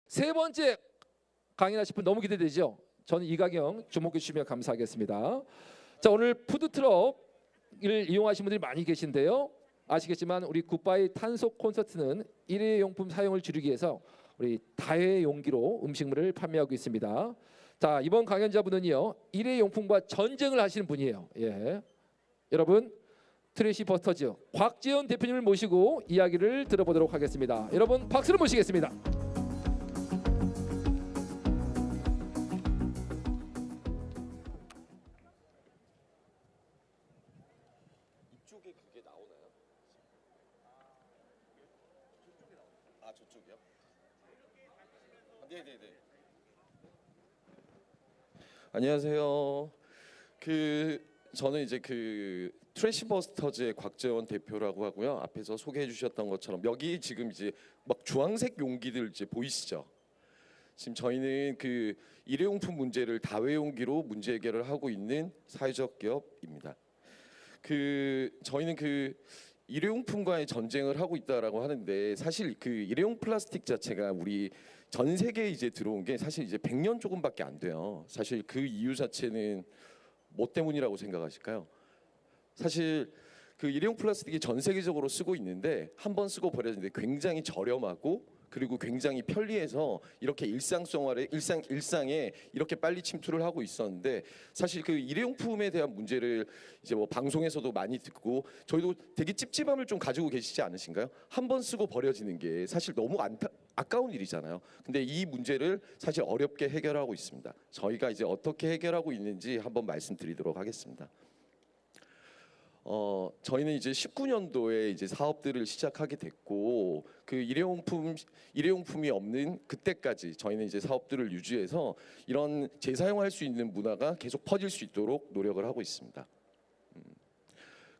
세 번째 강의나 싶은 너무 기대되죠? 저는 이가경 주목해 주시면 감사하겠습니다. 자, 오늘 푸드트럭을 이용하시는 분들이 많이 계신데요. 아시겠지만 우리 굿바이 탄소 콘서트는 일회용품 사용을 줄이기 위해서 우리 다회용기로 음식물을 판매하고 있습니다. 자, 이번 강연자분은요, 일회용품과 전쟁을 하시는 분이에요. 예, 여러분 트래시 버스터즈 곽재현 대표님을 모시고 이야기를 들어보도록 하겠습니다. 여러분 박수를 모시겠습니다. 이쪽에 그게 나오나요? 아, 저쪽이요? 네네네. 안녕하세요. 저는 이제 트래시버스터즈의 곽재원 대표라고 하고요. 앞에서 소개해 주셨던 것처럼 여기 지금 이제 막 주황색 용기들 이제 보이시죠? 지금 저희는 일회용품 문제를 다회용기로 문제 해결을 하고 있는 사회적 기업입니다. 저희는 일회용품과의 전쟁을 하고 있다라고 하는데, 사실 일회용 플라스틱 자체가 우리 전 세계에 이제 들어온 게 사실 이제 100년 조금밖에 안 돼요. 사실 그 이유 자체는 뭐 때문이라고 생각하실까요? 사실 일회용 플라스틱이 전 세계적으로 쓰고 있는데 한 번 쓰고 버려지는데 굉장히 저렴하고, 그리고 굉장히 편리해서 이렇게 일상에 이렇게 빨리 침투를 하고 있었는데, 사실 일회용품에 대한 문제를 이제 뭐 방송에서도 많이 듣고 저희도 되게 찝찝함을 좀 가지고 계시지 않으신가요? 한 번 쓰고 버려지는 게 사실 너무 아까운 일이잖아요. 근데 이 문제를 사실 어렵게 해결하고 있습니다. 저희가 이제 어떻게 해결하고 있는지 한번 말씀드리도록 하겠습니다. 저희는 이제 19년도에 이제 사업들을 시작하게 됐고, 일회용품이 없는 그때까지 저희는 이제 사업들을 유지해서 이런 재사용할 수 있는 문화가 계속 퍼질 수 있도록 노력을 하고 있습니다.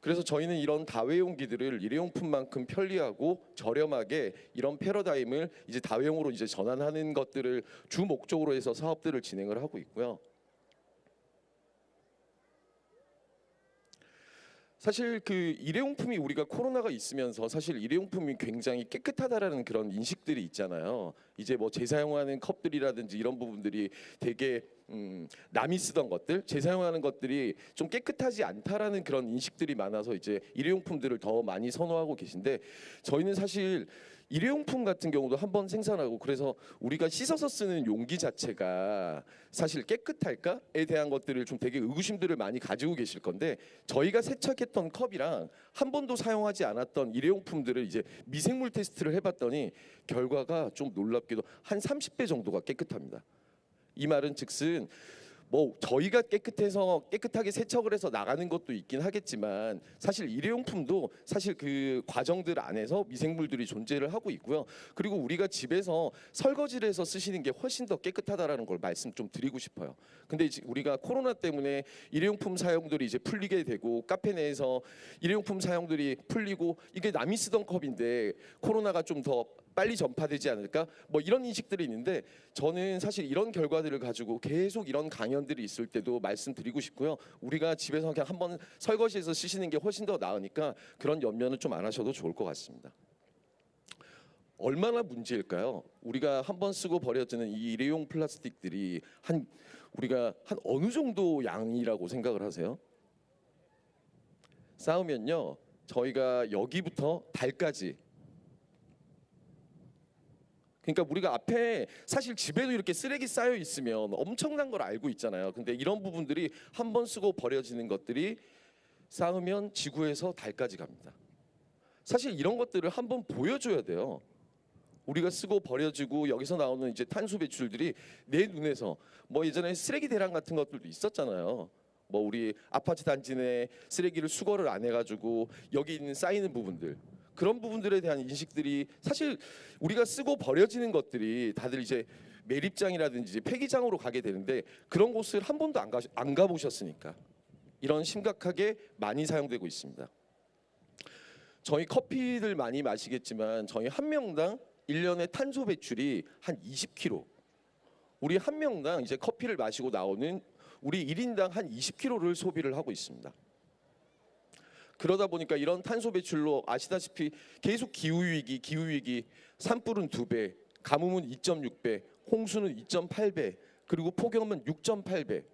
그래서 저희는 이런 다회용기들을 일회용품만큼 편리하고 저렴하게 이런 패러다임을 이제 다회용으로 이제 전환하는 것들을 주 목적으로 해서 사업들을 진행을 하고 있고요. 사실 일회용품이 우리가 코로나가 있으면서 사실 일회용품이 굉장히 깨끗하다라는 그런 인식들이 있잖아요. 이제 뭐 재사용하는 컵들이라든지 이런 부분들이 되게 남이 쓰던 것들, 재사용하는 것들이 좀 깨끗하지 않다라는 그런 인식들이 많아서 이제 일회용품들을 더 많이 선호하고 계신데, 저희는 사실 일회용품 같은 경우도 한번 생산하고, 그래서 우리가 씻어서 쓰는 용기 자체가 사실 깨끗할까에 대한 것들을 좀 되게 의구심들을 많이 가지고 계실 건데, 저희가 세척했던 컵이랑 한 번도 사용하지 않았던 일회용품들을 이제 미생물 테스트를 해봤더니 결과가 좀 놀랍게도 한 30배 정도가 깨끗합니다. 이 말은 즉슨 뭐 저희가 깨끗하게 세척을 해서 나가는 것도 있긴 하겠지만, 사실 일회용품도 사실 그 과정들 안에서 미생물들이 존재를 하고 있고요. 그리고 우리가 집에서 설거지를 해서 쓰시는 게 훨씬 더 깨끗하다라는 걸 말씀 좀 드리고 싶어요. 근데 이제 우리가 코로나 때문에 일회용품 사용들이 이제 풀리게 되고, 카페 내에서 일회용품 사용들이 풀리고, 이게 남이 쓰던 컵인데 코로나가 좀 더 빨리 전파되지 않을까? 뭐 이런 인식들이 있는데, 저는 사실 이런 결과들을 가지고 계속 이런 강연들이 있을 때도 말씀드리고 싶고요. 우리가 집에서 그냥 한번 설거지해서 쓰시는 게 훨씬 더 나으니까 그런 염려는 좀 안 하셔도 좋을 것 같습니다. 얼마나 문제일까요? 우리가 한번 쓰고 버려지는 이 일회용 플라스틱들이 우리가 한 어느 정도 양이라고 생각을 하세요? 쌓으면요, 저희가 여기부터 달까지, 그러니까 우리가 앞에 사실 집에도 이렇게 쓰레기 쌓여 있으면 엄청난 걸 알고 있잖아요. 근데 이런 부분들이 한 번 쓰고 버려지는 것들이 쌓으면 지구에서 달까지 갑니다. 사실 이런 것들을 한번 보여줘야 돼요. 우리가 쓰고 버려지고 여기서 나오는 이제 탄소 배출들이 내 눈에서, 뭐 예전에 쓰레기 대란 같은 것들도 있었잖아요. 뭐 우리 아파트 단지 내 쓰레기를 수거를 안 해가지고 여기 있는 쌓이는 부분들, 그런 부분들에 대한 인식들이, 사실 우리가 쓰고 버려지는 것들이 다들 이제 매립장이라든지 폐기장으로 가게 되는데, 그런 곳을 한 번도 안 가보셨으니까 이런 심각하게 많이 사용되고 있습니다. 저희 커피들 많이 마시겠지만 저희 한 명당 1년에 탄소 배출이 한 20kg, 우리 한 명당 이제 커피를 마시고 나오는 우리 1인당 한 20kg를 소비를 하고 있습니다. 그러다 보니까 이런 탄소 배출로 아시다시피 계속 기후위기, 산불은 2배, 가뭄은 2.6배, 홍수는 2.8배, 그리고 폭염은 6.8배.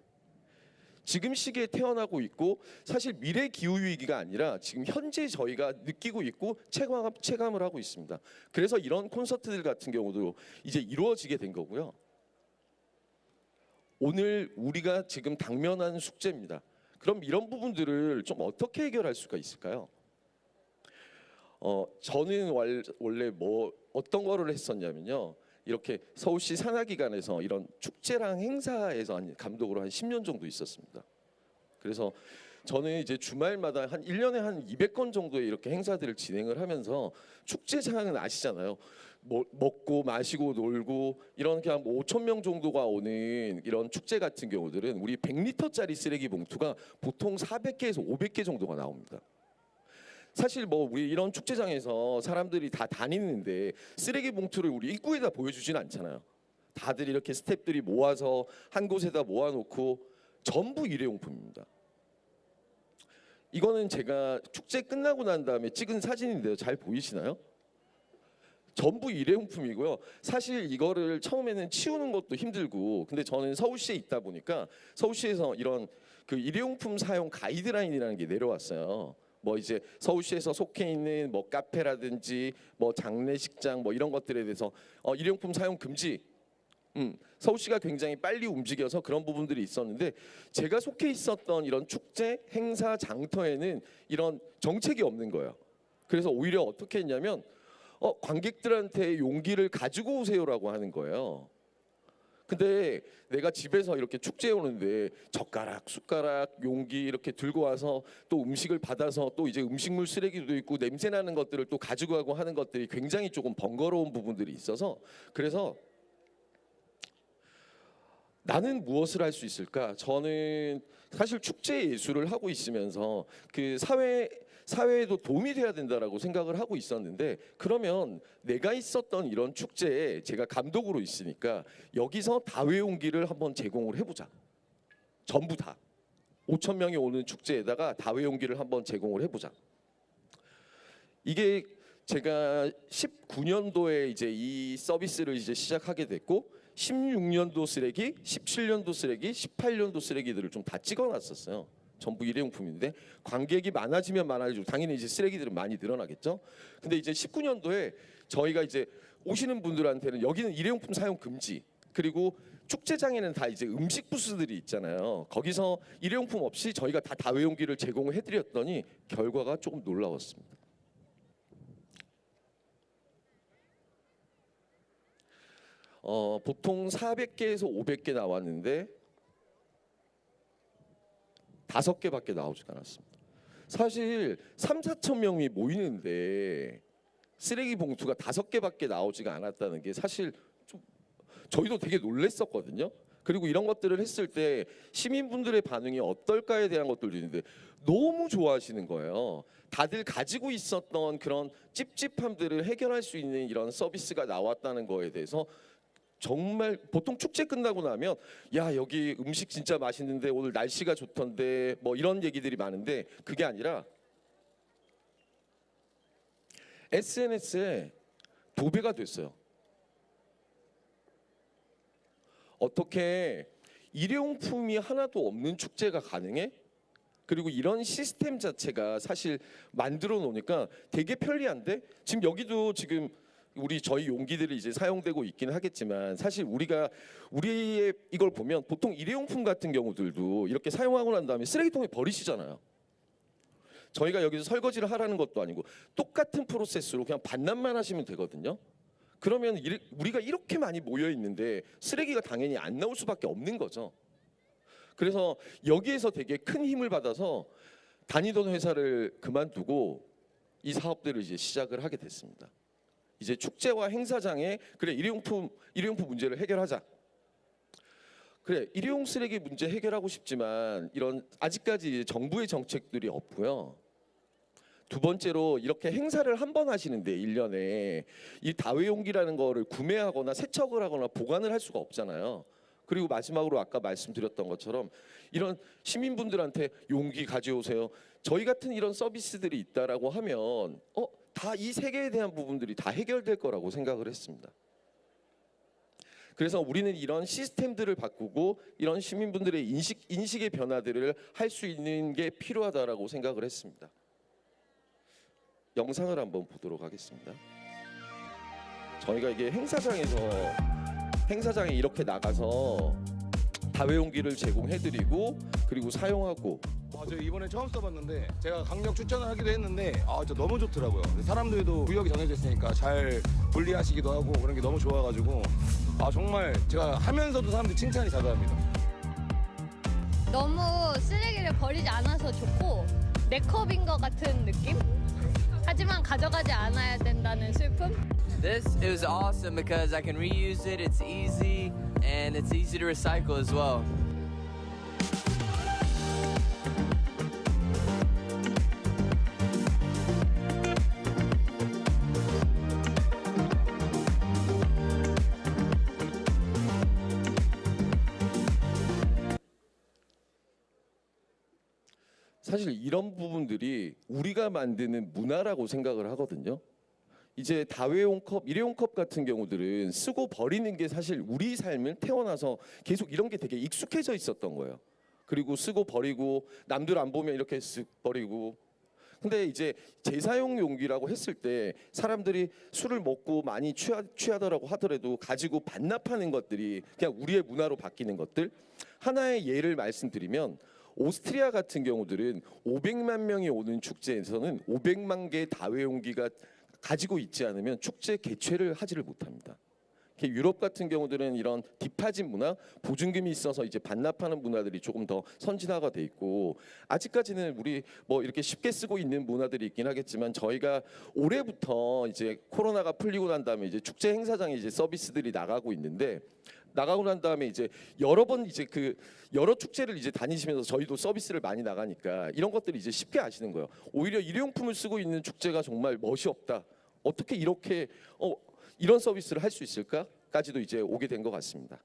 지금 시기에 태어나고 있고 사실 미래 기후 위기가 아니라 지금 현재 저희가 느끼고 있고 체감을 하고 있습니다. 그래서 이런 콘서트들 같은 경우도 이제 이루어지게 된 거고요. 오늘 우리가 지금 당면한 숙제입니다. 그럼 이런 부분들을 좀 어떻게 해결할 수가 있을까요? 저는 원래 어떤 거를 했었냐면요. 이렇게 서울시 산하기관에서 이런 축제랑 행사에서 감독으로 한 10년 정도 있었습니다. 그래서 저는 이제 주말마다 한 1년에 한 200건 정도의 이렇게 행사들을 진행을 하면서 축제장은 아시잖아요. 먹고 마시고 놀고 이런 그냥 5천 명 정도가 오는 이런 축제 같은 경우들은 우리 100리터짜리 쓰레기 봉투가 보통 400개에서 500개 정도가 나옵니다. 사실 우리 이런 축제장에서 사람들이 다 다니는데 쓰레기 봉투를 우리 입구에다 보여주진 않잖아요. 다들 이렇게 스태프들이 모아서 한 곳에다 모아놓고 전부 일회용품입니다. 이거는 제가 축제 끝나고 난 다음에 찍은 사진인데요. 잘 보이시나요? 전부 일회용품이고요. 사실 이거를 처음에는 치우는 것도 힘들고, 근데 저는 서울시에 있다 보니까 서울시에서 이런 그 일회용품 사용 가이드라인이라는 게 내려왔어요. 이제 서울시에서 속해 있는 카페라든지 장례식장 이런 것들에 대해서 일회용품 사용 금지. 서울시가 굉장히 빨리 움직여서 그런 부분들이 있었는데 제가 속해 있었던 이런 축제, 행사, 장터에는 이런 정책이 없는 거예요. 그래서 오히려 어떻게 했냐면 관객들한테 용기를 가지고 오세요라고 하는 거예요. 근데 내가 집에서 이렇게 축제에 오는데 젓가락, 숟가락, 용기 이렇게 들고 와서 또 음식을 받아서 또 이제 음식물 쓰레기도 있고 냄새 나는 것들을 또 가지고 가고 하는 것들이 굉장히 조금 번거로운 부분들이 있어서, 그래서 나는 무엇을 할 수 있을까? 저는 사실 축제 예술을 하고 있으면서 그 사회에도 도움이 돼야 된다라고 생각을 하고 있었는데, 그러면 내가 있었던 이런 축제에 제가 감독으로 있으니까 여기서 다회용기를 한번 제공을 해보자. 전부 다 5천 명이 오는 축제에다가 다회용기를 한번 제공을 해보자. 이게 제가 19년도에 이제 이 서비스를 이제 시작하게 됐고 16년도 쓰레기, 17년도 쓰레기, 18년도 쓰레기들을 좀 다 찍어놨었어요. 전부 일회용품인데 관객이 많아지면 많아지고 당연히 이제 쓰레기들은 많이 늘어나겠죠. 근데 이제 19년도에 저희가 이제 오시는 분들한테는 여기는 일회용품 사용 금지, 그리고 축제장에는 다 이제 음식 부스들이 있잖아요. 거기서 일회용품 없이 저희가 다 다회용기를 제공을 해드렸더니 결과가 조금 놀라웠습니다. 보통 400개에서 500개 나왔는데 5개밖에 나오지가 않았습니다. 사실 3, 4천 명이 모이는데 쓰레기 봉투가 5개밖에 나오지가 않았다는 게 사실 좀 저희도 되게 놀랬었거든요. 그리고 이런 것들을 했을 때 시민분들의 반응이 어떨까에 대한 것들도 있는데 너무 좋아하시는 거예요. 다들 가지고 있었던 그런 찝찝함들을 해결할 수 있는 이런 서비스가 나왔다는 거에 대해서 정말 보통 축제 끝나고 나면 야 여기 음식 진짜 맛있는데 오늘 날씨가 좋던데 이런 얘기들이 많은데 그게 아니라 SNS에 도배가 됐어요. 어떻게 일회용품이 하나도 없는 축제가 가능해? 그리고 이런 시스템 자체가 사실 만들어 놓으니까 되게 편리한데, 지금 여기도 지금 저희 용기들이 이제 사용되고 있기는 하겠지만 사실 우리의 이걸 보면 보통 일회용품 같은 경우들도 이렇게 사용하고 난 다음에 쓰레기통에 버리시잖아요. 저희가 여기서 설거지를 하라는 것도 아니고 똑같은 프로세스로 그냥 반납만 하시면 되거든요. 그러면 우리가 이렇게 많이 모여 있는데 쓰레기가 당연히 안 나올 수밖에 없는 거죠. 그래서 여기에서 되게 큰 힘을 받아서 다니던 회사를 그만두고 이 사업들을 이제 시작을 하게 됐습니다. 이제 축제와 행사장에 그래 일회용품 문제를 해결하자. 그래 일회용 쓰레기 문제 해결하고 싶지만 이런 아직까지 정부의 정책들이 없고요. 두 번째로 이렇게 행사를 한 번 하시는데 1년에 이 다회용기라는 거를 구매하거나 세척을 하거나 보관을 할 수가 없잖아요. 그리고 마지막으로 아까 말씀드렸던 것처럼 이런 시민분들한테 용기 가져오세요. 저희 같은 이런 서비스들이 있다라고 하면 다 이 세 개에 대한 부분들이 다 해결될 거라고 생각을 했습니다. 그래서 우리는 이런 시스템들을 바꾸고 이런 시민분들의 인식의 변화들을 할 수 있는 게 필요하다라고 생각을 했습니다. 영상을 한번 보도록 하겠습니다. 저희가 이게 행사장에 이렇게 나가서 다회용기를 제공해드리고 그리고 사용하고. 저 이번에 처음 써봤는데 제가 강력 추천을 하기도 했는데 진짜 너무 좋더라고요. 사람들도 구역이 정해져 있으니까 잘 분리하시기도 하고 그런 게 너무 좋아가지고 정말 제가 하면서도 사람들이 칭찬이 자자합니다. 너무 쓰레기를 버리지 않아서 좋고 내 컵인 것 같은 느낌? 하지만 가져가지 않아야 된다는 슬픔? This is awesome because I can reuse it, it's easy, and it's easy to recycle as well. 사실 이런 부분들이 우리가 만드는 문화라고 생각을 하거든요. 이제 다회용 컵, 일회용 컵 같은 경우들은 쓰고 버리는 게 사실 우리 삶을 태어나서 계속 이런 게 되게 익숙해져 있었던 거예요. 그리고 쓰고 버리고 남들 안 보면 이렇게 쓱 버리고. 근데 이제 재사용 용기라고 했을 때 사람들이 술을 먹고 많이 취하더라고 하더라도 가지고 반납하는 것들이 그냥 우리의 문화로 바뀌는 것들. 하나의 예를 말씀드리면 오스트리아 같은 경우들은 500만 명이 오는 축제에서는 500만 개의 다회용기가 가지고 있지 않으면 축제 개최를 하지를 못합니다. 유럽 같은 경우들은 이런 디파짓 문화, 보증금이 있어서 이제 반납하는 문화들이 조금 더 선진화가 돼 있고, 아직까지는 우리 뭐 이렇게 쉽게 쓰고 있는 문화들이 있긴 하겠지만, 저희가 올해부터 이제 코로나가 풀리고 난 다음에 이제 축제 행사장에 이제 서비스들이 나가고 있는데, 나가고 난 다음에 이제 여러 번 이제 여러 축제를 이제 다니시면서 저희도 서비스를 많이 나가니까 이런 것들이 이제 쉽게 아시는 거예요. 오히려 일회용품을 쓰고 있는 축제가 정말 멋이 없다. 어떻게 이렇게 이런 서비스를 할 수 있을까까지도 이제 오게 된 것 같습니다.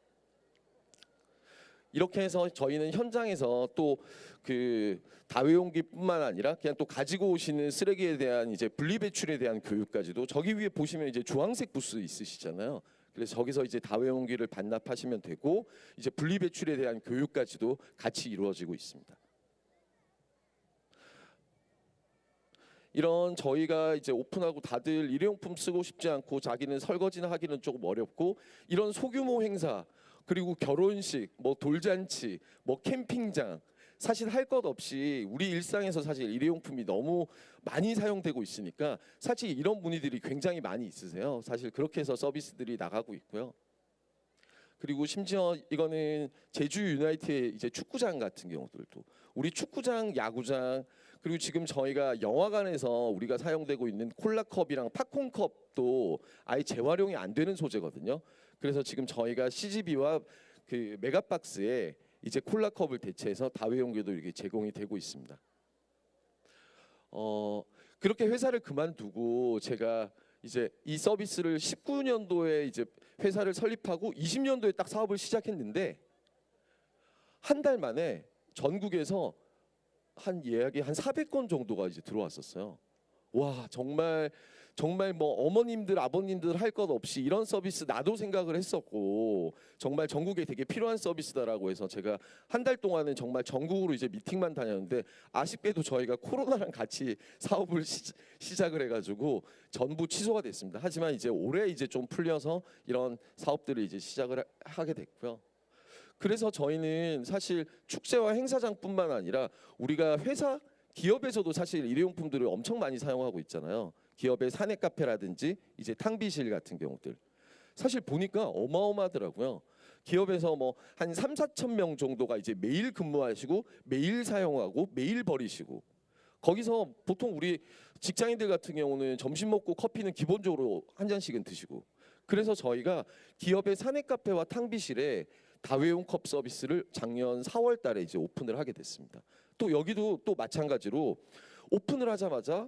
이렇게 해서 저희는 현장에서 또 다회용기뿐만 아니라 그냥 또 가지고 오시는 쓰레기에 대한 이제 분리배출에 대한 교육까지도, 저기 위에 보시면 이제 주황색 부스 있으시잖아요. 그래서 저기서 이제 다회용기를 반납하시면 되고, 이제 분리배출에 대한 교육까지도 같이 이루어지고 있습니다. 이런 저희가 이제 오픈하고 다들 일회용품 쓰고 싶지 않고 자기는 설거지나 하기는 조금 어렵고, 이런 소규모 행사, 그리고 결혼식, 뭐 돌잔치, 뭐 캠핑장, 사실 할 것 없이 우리 일상에서 사실 일회용품이 너무 많이 사용되고 있으니까 사실 이런 문의들이 굉장히 많이 있으세요. 사실 그렇게 해서 서비스들이 나가고 있고요. 그리고 심지어 이거는 제주 유나이티의 이제 축구장 같은 경우들도, 우리 축구장, 야구장, 그리고 지금 저희가 영화관에서 우리가 사용되고 있는 콜라컵이랑 팝콘컵도 아예 재활용이 안 되는 소재거든요. 그래서 지금 저희가 CGV와 그 메가박스에 이제 콜라컵을 대체해서 다회용기도 이렇게 제공이 되고 있습니다. 그렇게 회사를 그만두고 제가 이제 이 서비스를 19년도에 이제 회사를 설립하고 20년도에 딱 사업을 시작했는데, 한 달 만에 전국에서 예약이 한 400건 정도가 이제 들어왔었어요. 와, 정말 뭐 어머님들 아버님들 할 것 없이 이런 서비스 나도 생각을 했었고, 정말 전국에 되게 필요한 서비스다라고 해서 제가 한 달 동안은 정말 전국으로 이제 미팅만 다녔는데, 아쉽게도 저희가 코로나랑 같이 사업을 시작을 해가지고 전부 취소가 됐습니다. 하지만 이제 올해 이제 좀 풀려서 이런 사업들을 이제 시작을 하게 됐고요. 그래서 저희는 사실 축제와 행사장뿐만 아니라 우리가 회사, 기업에서도 사실 일회용품들을 엄청 많이 사용하고 있잖아요. 기업의 사내 카페라든지 이제 탕비실 같은 경우들, 사실 보니까 어마어마하더라고요. 기업에서 뭐 한 3-4천 명 정도가 이제 매일 근무하시고 매일 사용하고 매일 버리시고, 거기서 보통 우리 직장인들 같은 경우는 점심 먹고 커피는 기본적으로 한 잔씩은 드시고, 그래서 저희가 기업의 사내 카페와 탕비실에 다회용 컵 서비스를 작년 4월 달에 이제 오픈을 하게 됐습니다. 또 여기도 또 마찬가지로 오픈을 하자마자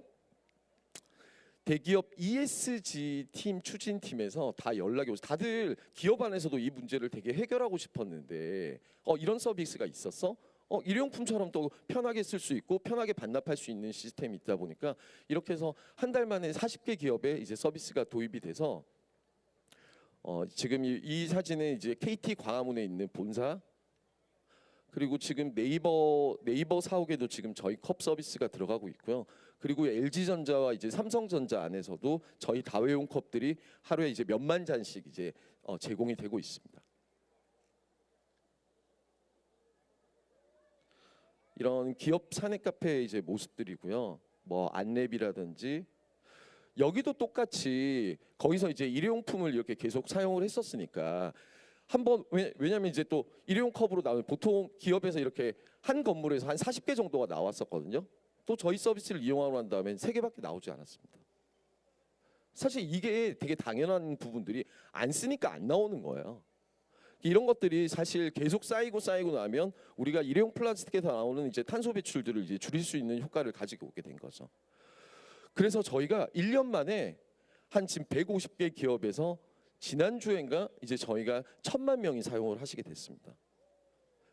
대기업 ESG 팀 추진팀에서 다 연락이 오서, 다들 기업 안에서도 이 문제를 되게 해결하고 싶었는데 이런 서비스가 있었어? 일회용품처럼 또 편하게 쓸 수 있고 편하게 반납할 수 있는 시스템이 있다 보니까 이렇게 해서 한 달 만에 40개 기업에 이제 서비스가 도입이 돼서 지금 이 사진은 이제 KT 광화문에 있는 본사, 그리고 지금 네이버 사옥에도 지금 저희 컵 서비스가 들어가고 있고요. 그리고 LG전자와 이제 삼성전자 안에서도 저희 다회용 컵들이 하루에 이제 몇만 잔씩 이제 제공이 되고 있습니다. 이런 기업 사내 카페의 이제 모습들이고요. 뭐 안랩이라든지 여기도 똑같이 거기서 이제 일회용품을 이렇게 계속 사용을 했었으니까 한번 왜냐면 이제 또 일회용 컵으로 나오면 보통 기업에서 이렇게 한 건물에서 한 40개 정도가 나왔었거든요. 또 저희 서비스를 이용하고 난 다음엔 3개밖에 나오지 않았습니다. 사실 이게 되게 당연한 부분들이 안 쓰니까 안 나오는 거예요. 이런 것들이 사실 계속 쌓이고 나면 우리가 일회용 플라스틱에서 나오는 이제 탄소 배출들을 이제 줄일 수 있는 효과를 가지고 오게 된 거죠. 그래서 저희가 1년 만에 한 지금 150개 기업에서 지난주엔가 이제 저희가 1000만 명이 사용을 하시게 됐습니다.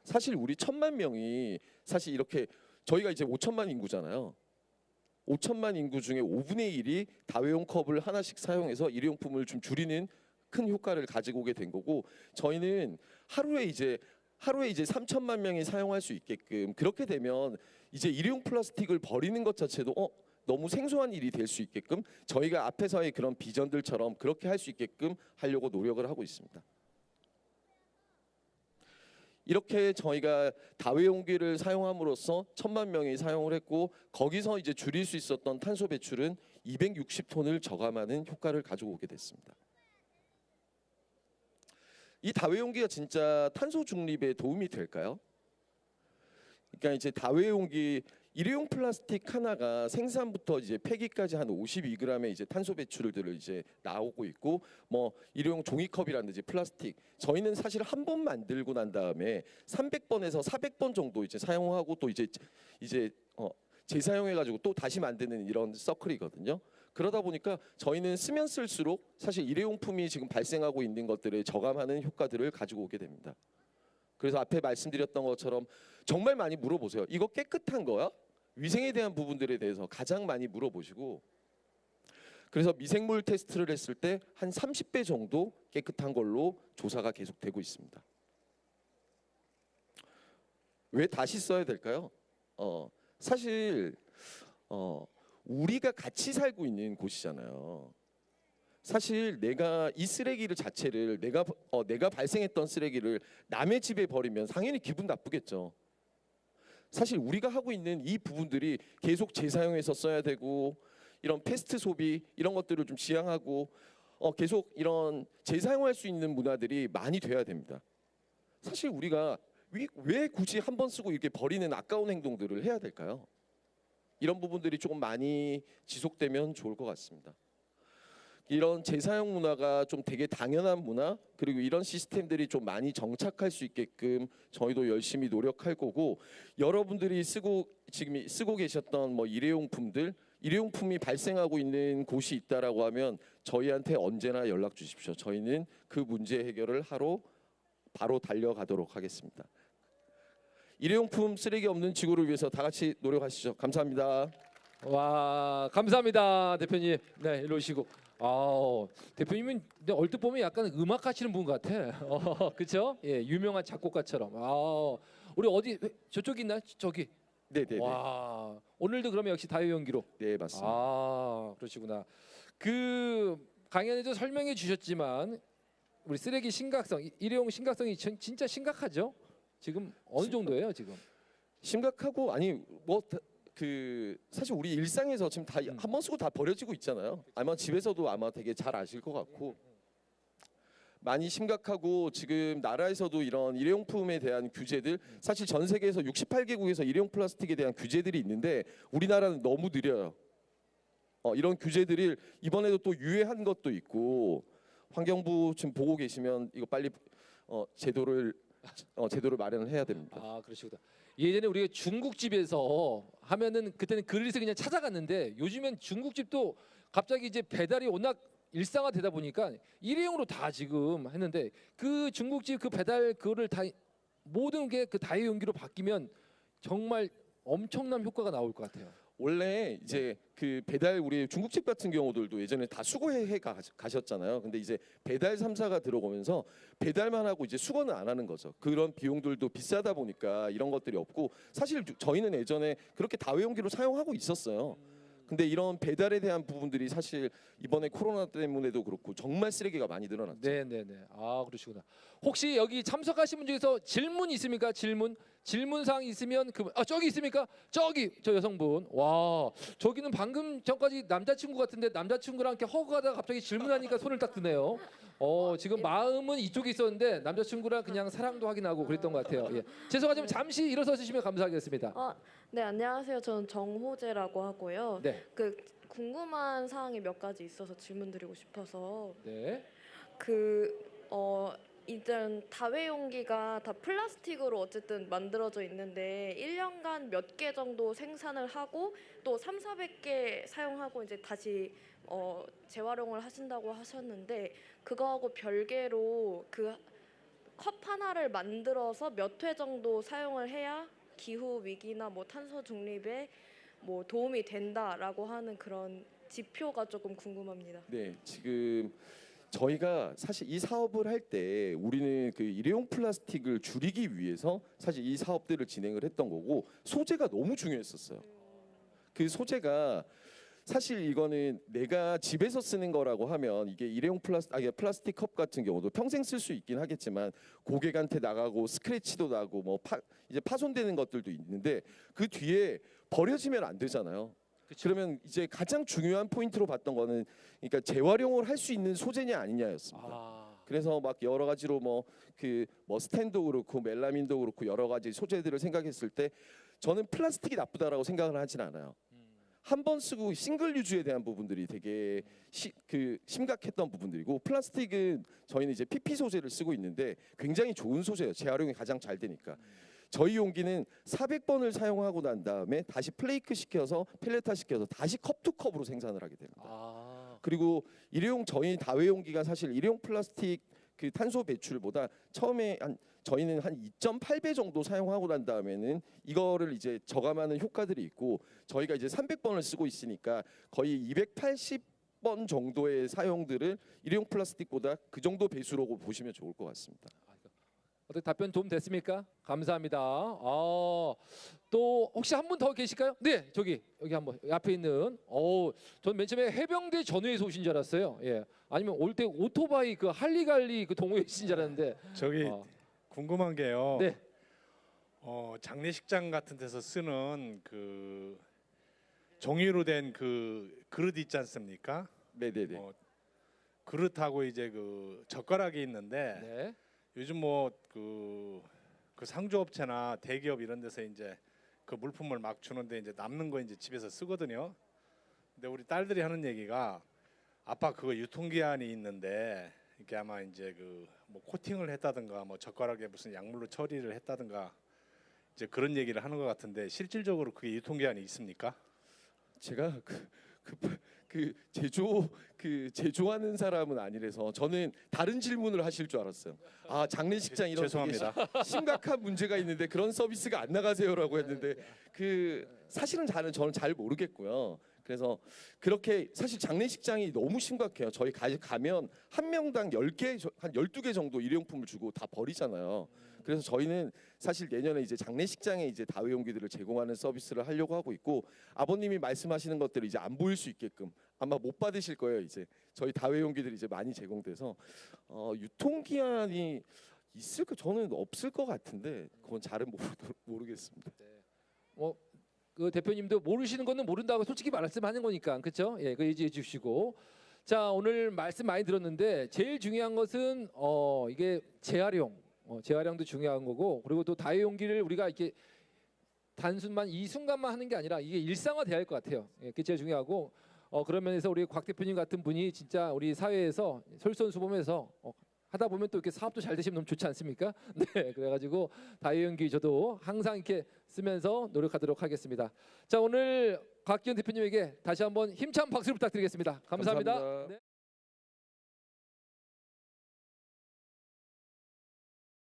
사실 우리 1000만 명이 사실 이렇게 저희가 이제 5천만 인구잖아요. 5천만 인구 중에 5분의 1이 다회용 컵을 하나씩 사용해서 일회용품을 좀 줄이는 큰 효과를 가지고 오게 된 거고, 저희는 하루에 이제 3천만 명이 사용할 수 있게끔, 그렇게 되면 이제 일회용 플라스틱을 버리는 것 자체도 너무 생소한 일이 될 수 있게끔 저희가 앞에서의 그런 비전들처럼 그렇게 할 수 있게끔 하려고 노력을 하고 있습니다. 이렇게 저희가 다회용기를 사용함으로써 1000만 명이 사용을 했고, 거기서 이제 줄일 수 있었던 탄소 배출은 260톤을 저감하는 효과를 가지고 오게 됐습니다. 이 다회용기가 진짜 탄소 중립에 도움이 될까요? 그러니까 이제 다회용기 일회용 플라스틱 하나가 생산부터 이제 폐기까지 한 52g의 이제 탄소 배출들을 이제 나오고 있고, 뭐 일회용 종이컵이라든지 플라스틱, 저희는 사실 한 번 만들고 난 다음에 300번에서 400번 정도 이제 사용하고 또 이제 재사용해 가지고 또 다시 만드는 이런 서클이거든요. 그러다 보니까 저희는 쓰면 쓸수록 사실 일회용품이 지금 발생하고 있는 것들을 저감하는 효과들을 가지고 오게 됩니다. 그래서 앞에 말씀드렸던 것처럼 정말 많이 물어보세요. 이거 깨끗한 거야? 위생에 대한 부분들에 대해서 가장 많이 물어보시고, 그래서 미생물 테스트를 했을 때 한 30배 정도 깨끗한 걸로 조사가 계속되고 있습니다. 왜 다시 써야 될까요? 사실 우리가 같이 살고 있는 곳이잖아요. 사실 내가 이 쓰레기를 자체를 내가 발생했던 쓰레기를 남의 집에 버리면 당연히 기분 나쁘겠죠. 사실 우리가 하고 있는 이 부분들이 계속 재사용해서 써야 되고, 이런 패스트 소비 이런 것들을 좀 지향하고 계속 이런 재사용할 수 있는 문화들이 많이 돼야 됩니다. 사실 우리가 왜 굳이 한 번 쓰고 이렇게 버리는 아까운 행동들을 해야 될까요? 이런 부분들이 조금 많이 지속되면 좋을 것 같습니다. 이런 재사용 문화가 좀 되게 당연한 문화, 그리고 이런 시스템들이 좀 많이 정착할 수 있게끔 저희도 열심히 노력할 거고, 여러분들이 지금 쓰고 계셨던 뭐 일회용품이 발생하고 있는 곳이 있다라고 하면 저희한테 언제나 연락 주십시오. 저희는 그 문제 해결을 하러 바로 달려가도록 하겠습니다. 일회용품 쓰레기 없는 지구를 위해서 다 같이 노력하시죠. 감사합니다. 와, 감사합니다, 대표님. 네, 일로 오시고. 대표님은 얼핏 보면 약간 음악 하시는 분 같아. 그렇죠? 예, 유명한 작곡가처럼. 우리 어디 저쪽이 있나요? 저기. 네네네. 와, 오늘도 그러면 역시 다회용기로. 네, 맞습니다. 그러시구나. 그 강연에도 설명해 주셨지만 우리 쓰레기 심각성, 일회용 심각성이 진짜 심각하죠? 지금 어느 정도예요, 지금? 심각하고, 아니 사실 우리 일상에서 지금 다 한 번 쓰고 다 버려지고 있잖아요. 아마 집에서도 아마 되게 잘 아실 것 같고, 많이 심각하고, 지금 나라에서도 이런 일회용품에 대한 규제들, 사실 전 세계에서 68개국에서 일회용 플라스틱에 대한 규제들이 있는데 우리나라는 너무 느려요. 이런 규제들이 이번에도 또 유예한 것도 있고, 환경부 지금 보고 계시면 이거 빨리 제도를 마련을 해야 됩니다. 그러시구나. 예전에 우리가 중국집에서 하면은 그때는 그릇을 그냥 찾아갔는데, 요즘엔 중국집도 갑자기 이제 배달이 워낙 일상화되다 보니까 일회용으로 다 지금 했는데, 그 중국집 그 배달 그거를 다 모든 게 그 다회용기로 바뀌면 정말 엄청난 효과가 나올 것 같아요. 원래 이제 그 배달 우리 중국집 같은 경우들도 예전에 다 수거해 가셨잖아요. 근데 이제 배달 3사가 들어오면서 배달만 하고 이제 수거는 안 하는 거죠. 그런 비용들도 비싸다 보니까 이런 것들이 없고 사실 저희는 예전에 그렇게 다회용기로 사용하고 있었어요. 근데 이런 배달에 대한 부분들이 사실 이번에 코로나 때문에도 그렇고 정말 쓰레기가 많이 늘어났죠. 네네네. 아 그러시구나. 혹시 여기 참석하신 분 중에서 질문 있습니까? 질문사항 있으면 저기 있습니까? 저기 저 여성분. 와 저기는 방금 전까지 남자친구 같은데 남자친구랑 이렇게 허그하다가 갑자기 질문하니까 손을 딱 드네요. 지금 마음은 이쪽에 있었는데 남자친구랑 그냥 사랑도 확인하고 그랬던 것 같아요. 예. 죄송하지만 잠시 일어서 주시면 감사하겠습니다. 네, 안녕하세요. 저는 정호재라고 하고요. 네. 궁금한 사항이 몇 가지 있어서 질문드리고 싶어서 네. 이젠 다회용기가 다 플라스틱으로 어쨌든 만들어져 있는데 1년간 몇 개 정도 생산을 하고 또 300~400개 사용하고 이제 다시 재활용을 하신다고 하셨는데 그거하고 별개로 그 컵 하나를 만들어서 몇 회 정도 사용을 해야 기후 위기나 뭐 탄소 중립에 뭐 도움이 된다라고 하는 그런 지표가 조금 궁금합니다. 네, 지금 저희가 사실 이 사업을 할 때 우리는 그 일회용 플라스틱을 줄이기 위해서 사실 이 사업들을 진행을 했던 거고 소재가 너무 중요했었어요. 그 소재가 사실 이거는 내가 집에서 쓰는 거라고 하면 이게 일회용 플라스틱 컵 같은 경우도 평생 쓸 수 있긴 하겠지만 고객한테 나가고 스크래치도 나고 뭐 이제 파손되는 것들도 있는데 그 뒤에 버려지면 안 되잖아요. 그러면 이제 가장 중요한 포인트로 봤던 거는 그러니까 재활용을 할 수 있는 소재냐 아니냐였습니다. 그래서 막 여러 가지로 뭐 스텐도 그렇고 멜라민도 그렇고 여러 가지 소재들을 생각했을 때 저는 플라스틱이 나쁘다라고 생각을 하진 않아요. 한 번 쓰고 싱글 유즈에 대한 부분들이 되게 심각했던 부분들이고 플라스틱은 저희는 이제 PP 소재를 쓰고 있는데 굉장히 좋은 소재예요. 재활용이 가장 잘 되니까. 저희 용기는 400번을 사용하고 난 다음에 다시 플레이크 시켜서 펠레타 시켜서 다시 컵 투 컵으로 생산을 하게 됩니다. 그리고 일회용 저희 다회용기가 사실 일회용 플라스틱 그 탄소 배출보다 처음에 저희는 한 2.8배 정도 사용하고 난 다음에는 이거를 이제 저감하는 효과들이 있고 저희가 이제 300번을 쓰고 있으니까 거의 280번 정도의 사용들을 일회용 플라스틱보다 그 정도 배수라고 보시면 좋을 것 같습니다. 어떻게 답변 도움 됐습니까? 감사합니다. 또 혹시 한 분 더 계실까요? 네, 여기 한번 앞에 있는. 저는 맨 처음에 해병대 전후에서 오신 줄 알았어요. 예, 아니면 올 때 오토바이 그 할리갈리 그 동호회이신 줄 알았는데. 저기 궁금한 게요. 네. 장례식장 같은 데서 쓰는 그 종이로 된 그 그릇 있지 않습니까? 네네네. 그릇하고 이제 그 젓가락이 있는데. 네. 요즘 뭐 그 상조업체나 대기업 이런 데서 이제 그 물품을 막 주는데 이제 남는 거 이제 집에서 쓰거든요. 근데 우리 딸들이 하는 얘기가 아빠 그거 유통기한이 있는데 이게 아마 이제 그 뭐 코팅을 했다든가 뭐 젓가락에 무슨 약물로 처리를 했다든가 이제 그런 얘기를 하는 것 같은데 실질적으로 그게 유통기한이 있습니까? 제가 제조하는 사람은 아니라서 저는 다른 질문을 하실 줄 알았어요. 장례식장 이런 죄송합니다. 심각한 문제가 있는데 그런 서비스가 안 나가세요라고 했는데 사실은 저는 잘 모르겠고요. 그래서 그렇게 사실 장례식장이 너무 심각해요. 저희 가면 한 명당 10개, 한 12개 정도 일회용품을 주고 다 버리잖아요. 그래서 저희는 사실 내년에 이제 장례식장에 이제 다회용기들을 제공하는 서비스를 하려고 하고 있고 아버님이 말씀하시는 것들을 이제 안 보일 수 있게끔 아마 못 받으실 거예요. 이제 저희 다회용기들이 이제 많이 제공돼서 유통기한이 있을까? 저는 없을 것 같은데 그건 잘은 모르겠습니다. 그 대표님도 모르시는 거는 모른다고 솔직히 말씀하는 거니까 그렇죠? 예, 그 얘기해 주시고. 자, 오늘 말씀 많이 들었는데 제일 중요한 것은 이게 재활용도 중요한 거고 그리고 또 다회용기를 우리가 이렇게 단순만 이 순간만 하는 게 아니라 이게 일상화돼야 할 것 같아요. 예, 그게 제일 중요하고 그런 면에서 우리 곽 대표님 같은 분이 진짜 우리 사회에서 솔선수범해서 하다 보면 또 이렇게 사업도 잘 되시면 너무 좋지 않습니까? 네, 그래가지고 다회용기 저도 항상 이렇게 쓰면서 노력하도록 하겠습니다. 자, 오늘 곽기현 대표님에게 다시 한번 힘찬 박수를 부탁드리겠습니다. 감사합니다. 감사합니다. 네.